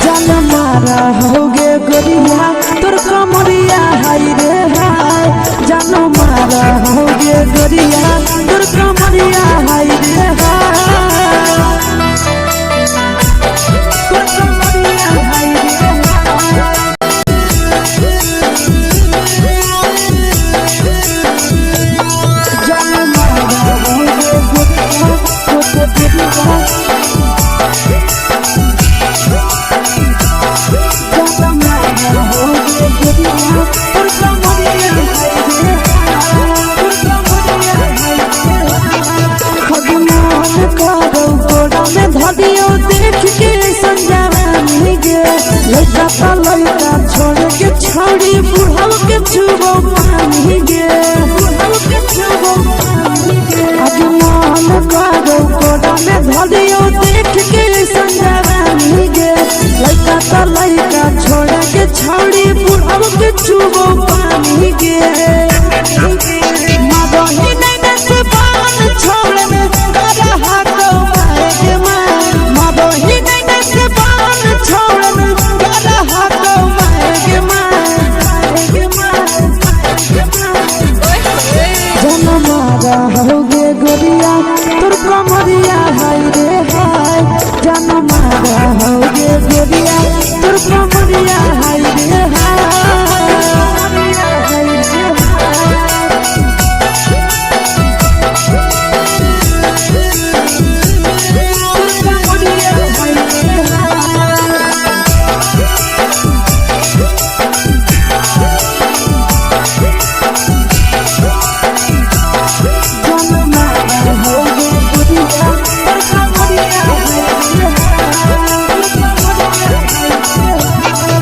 जान मारा होगे गोरिया तोर कमरिया हाय रे हाय। जान मारा होगे गोरिया तोर कमरिया हाय रे हाय। तोर कमरिया हाय रे हाय। जान मारा होगे गोरिया तोर कमरिया देख के संजावानी गे लड़का का लड़का छोड़ के छौड़ी बुढ़ाव के छुबो पानी गे बुढ़ाव के छुबो पानी गे आज मन करो कोड़ा में धरियो देख के संजावानी गे लड़का का लड़का छोड़ के छौड़ी बुढ़ाव के छुबो पानी गे मादोही नहीं नस पान छोड़ में करा हाथों मारे मां मादोही नहीं नस पान छोड़ में करा हाथों मारे मां जन मारा होगे गोरिया तोर कमरिया हाय रे हाय। जन मारा होगे गोरिया तोर कमरिया हाय रे हाय।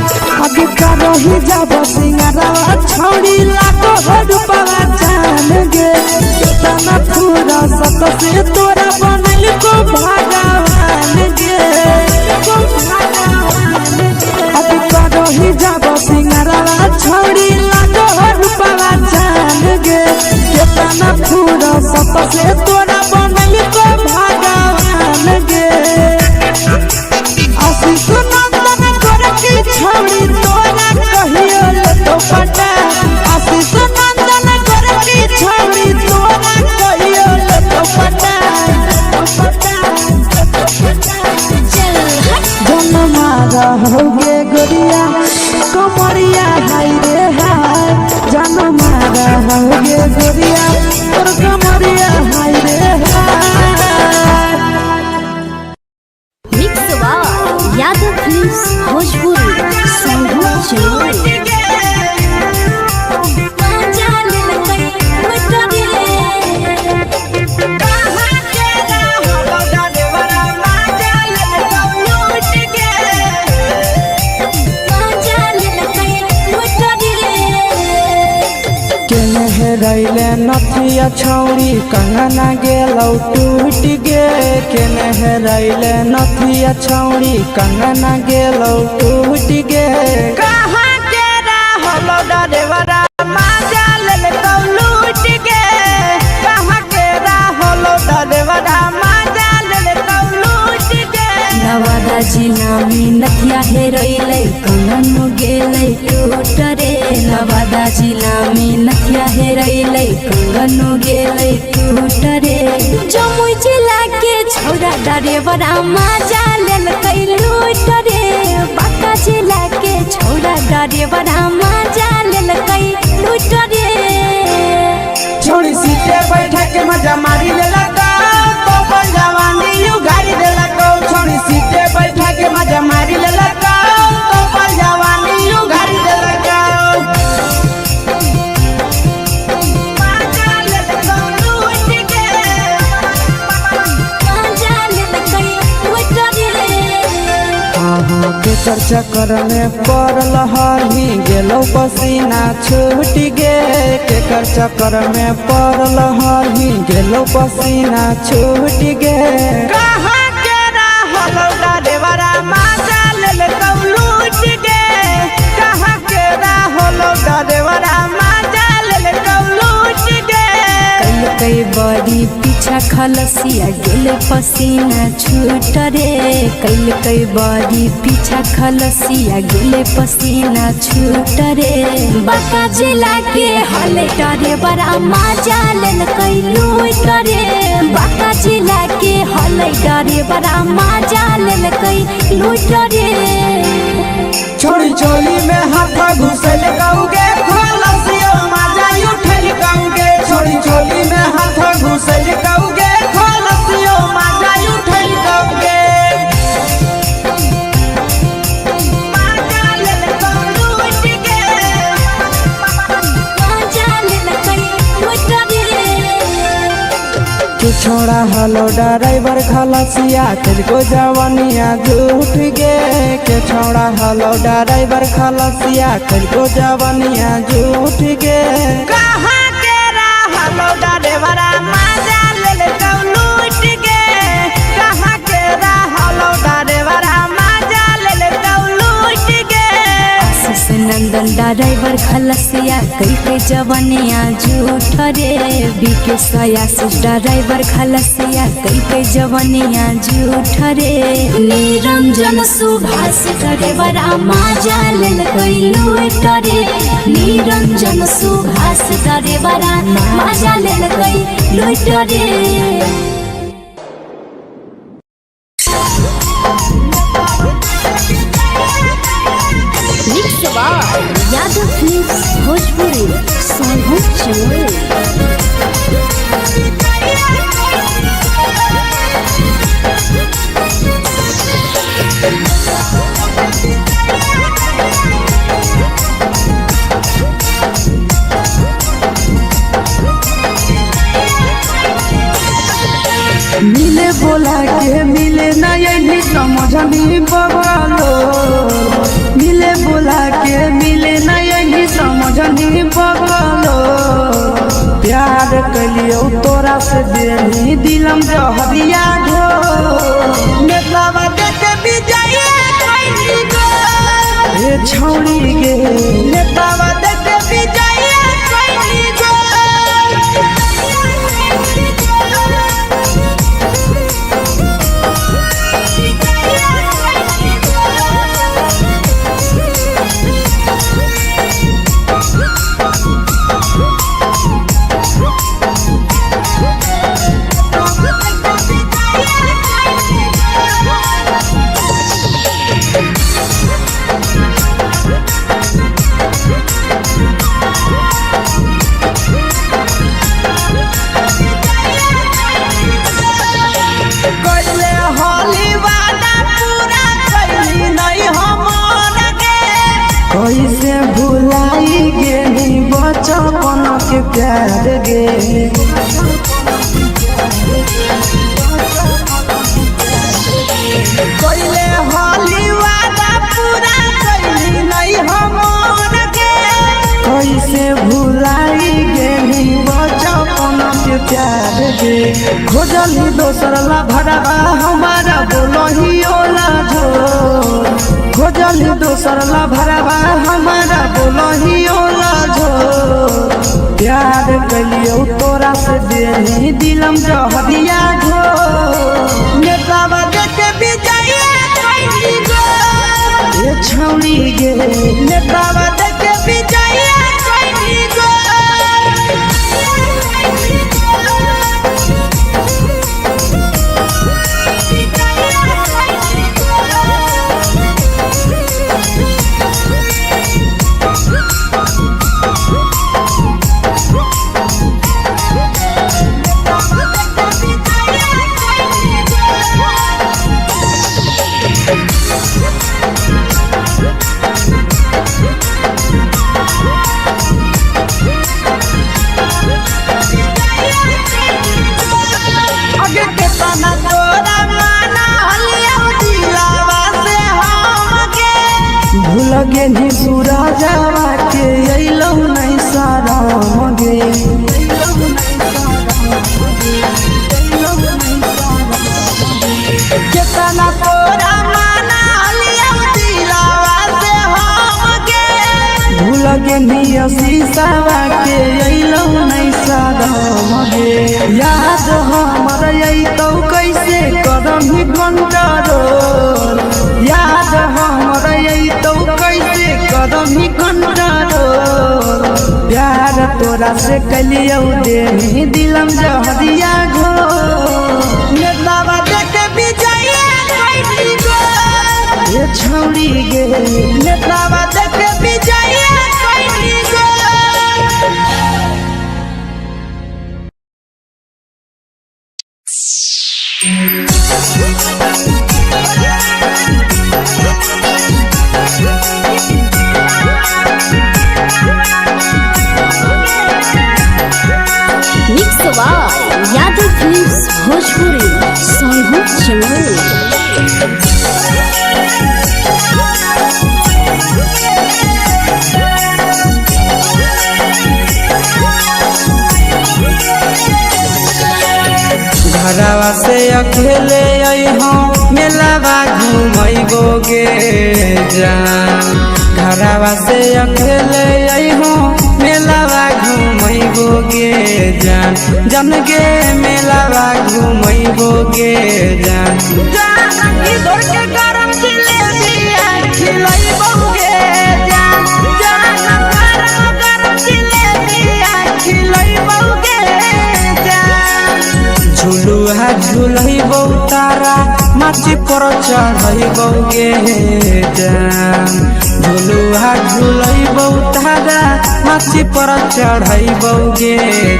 ही जब सिंगारा छौड़ी लाखो रुपवा जान गे कितना पूरा सत से तोरा बनल को भगवान गे अभी करो ही जब सिंगारा छौड़ी लाखो रुपवा जान गे कितना पूरा सत से तोरा बनल को भगवान गे आशीष नंदन कर की छौड़ी तोरा कहियो तो पटा आशीष नंदन कर की छौड़ी तोरा कहियो तो पटा जन मारा होगे गोरिया कमरिया हाय रे हाय। जन मारा होगे गोरिया तोर कमरिया हाय रे हाय। मिक्स वा यादव फिल्म्स भोजपुरी संगीत चैनल। रैले नथिया छौड़ी कंगना गेलौ टूट गे केने रैले नथिया छौड़ी कंगना गेलौ टूट गे कहाँ के रहलो डरेवरा माजा ले तो लूट गे कहाँ के रहलो डरेवरा माजा ले तो लूट गे नवादा जिला में नथिया हेरैले कंगन गेलै टूट रे नवादा जिला में नथिया हेरैले कंगन गेलै टूट रे जमुई जिला के छौड़ा डरेवरा माजा लेलकै लूट रे बांका जिला के छौड़ा डरेवरा माजा लेलकै लूट रे छोड़ी सीटे बैठा के मजा मारी लेलका तो जवानी यू गाड़ी देलका छोड़ी सीटे बैठा के मजा मारी लेलका तो जवानी यू गाड़ी देलका केकर चक्कर में पड़ल हही गेलो पसीना छूट गे केकर चक्कर में पड़ल हही गेलो पसीना छूट गे कहाँ के रहलो डरेवरा माजा ले तो लूट गे कहाँ के रहलो डरेवरा माजा ले तो लूट गे कई बड़ी पीछा खलसिया गेले पसीना छूट रे कैल कई बारी पीछा खलसिया गेले पसीना छूट रे बाका जिला के हले डरे बड़ा मजा लेल कई लूट रे बाका जिला के हले डरे बड़ा मजा लेल कई लूट रे छोड़ी चोली में हाथ घुसल गाऊंगे खलसिया मजा उठल गाऊंगे छोड़ी चोली में हाथ घुसल गाऊंगे खलसिया मजा उठल गाऊंगे मजा लेल लूट के मजा लेल कई लूट रे तू छोड़ा हलो ड्राइवर खलसिया तेरे जवानिया झूठ गे के छोड़ा हलो ड्राइवर खलसिया तेरे जवानिया झूठ गे कहाँ के हलो ड्राइवर मजा ले लूट गे कहाँ के हलो ड्राइवर मजा ले लूट गे आशीष नंदन ड्राइवर खलसिया कई के जवानिया झूठ रे बीके आशीष ड्राइवर खलसिया कई के जवानिया झूठ रे निरंजन सुभाष ड्राइवर मजा लेल कई लूट रे निरंजन सुभाष ड्राइवर मजा लेल कई लूट रे यादव फिल्म्स भोजपुरी सोनू चोर मिले बोला के मिले ना यही समझनी बगलो मिले बोला के मिले ना यही समझनी बगलो प्यार कलियो तोरा से देनी दिलम जहरिया घो नेतावा देखे विजय कैली गो ए छौड़ी गे नेतावा देखे विजय कैली गो कैसे भुलाई गेली बचपन के प्यार गे कैले होली वादा पूरा कैली नहीं हमर गे कैसे भुलाई गेली बचपन के प्यार गे खोजली दोसर ला भरवा हमारा बोलही ओला झोर खोजली दोसर ला भरवा हमारा बोलही ओला झोर प्यार कलियो तोरा से देनी दिलम जहरिया घो नेतावा देखे विजय कैली गो ए छौड़ी गे नेतावा देखे विजय कैली गो लगे नी पूरा जावा के अइलो नहीं सारा मगे केतना तोरा माना लिया दिलावा से हम गे भूल लगे निया शीशावा के अइलो नहीं सादम गे याद हमर अइतो कैसे करम ही कंट्रोल याद हमर अइतो कैसे करम ही कंट्रोल प्यार तोरा से कलियो दे दिलम जहरिया घो नेतावा देखे विजया कैसी गो ये छौड़ी गे नेतावा देखे विजया कैसी गो मिक्स आवाज यादव फिल्म्स भोजपुरी सोनू चमन घरवा से अकेले अइहो मेलावा घूमैबो गे जान घरवा से अकेले अइहो मेलावा घूमैबो गे जान जन गे मेलावा घूमैबो गे जान जान इधर के गरम जिलेबिया खिलैबो गे जान जान गरम जिलेबिया खिलैबो गे जान झुलुहा झुलैबो तारा माची पर चढ़ैबो गे जान झुलुहा झुलैबो तारा माची पर चढ़ैबो गे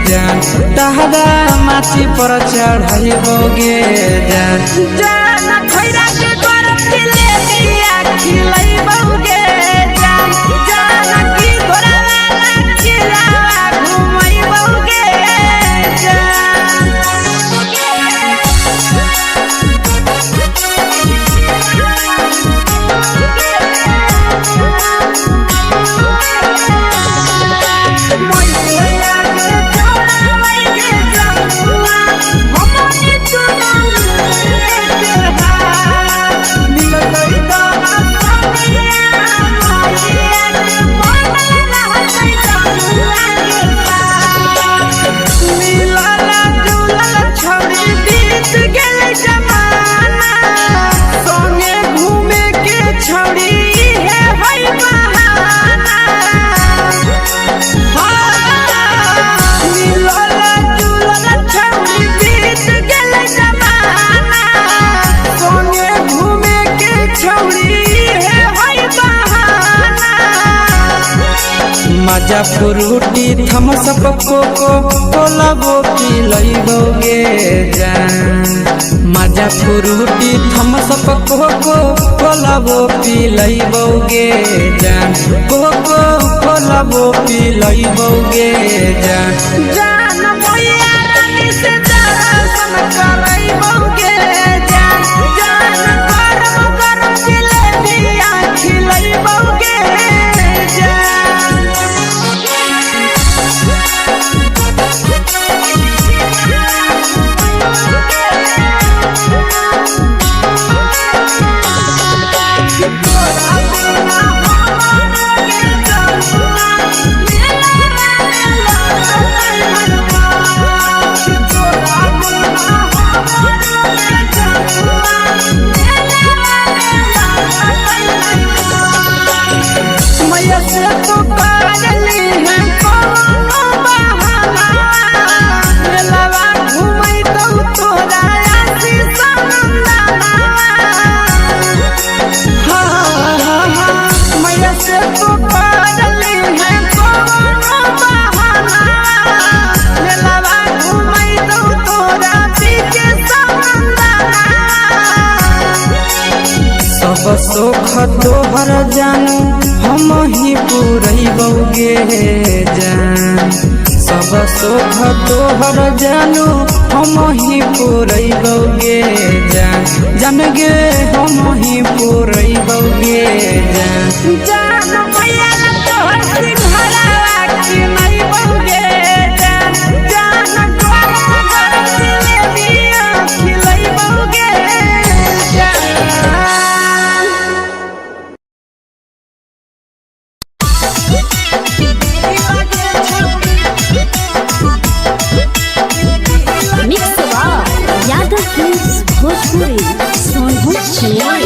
जान तारा माची पर चढ़ैबो गे जान जान खैरा के गरम जिलेबिया खिलैबो गे जान जान की घोड़ावाला खिलावा घुमैबो गे जान मजा फ्रूटी थम्स अप कोको कोला वो पी लइबो गे जान मजा फ्रूटी थम्स अप कोको कोला वो पी लइबो गे जान कोको कोला वो पी लइबो गे जान जान मोया रानी से दर्शन करइबो गे जान जान गरम गरम जिलेबिया खिलइबो गे जान सब सुख तोहर जानू हम ही पूरैबो गे जान सब सुख तोहर जानू हम ही पूरैबो गे जान जान गे हम ही पूरैबो गे जान जान मैया तोहर सिंघरावा खिलैबो गे जान जान गरम गरम जिलेबिया खिलैबो गे जान रे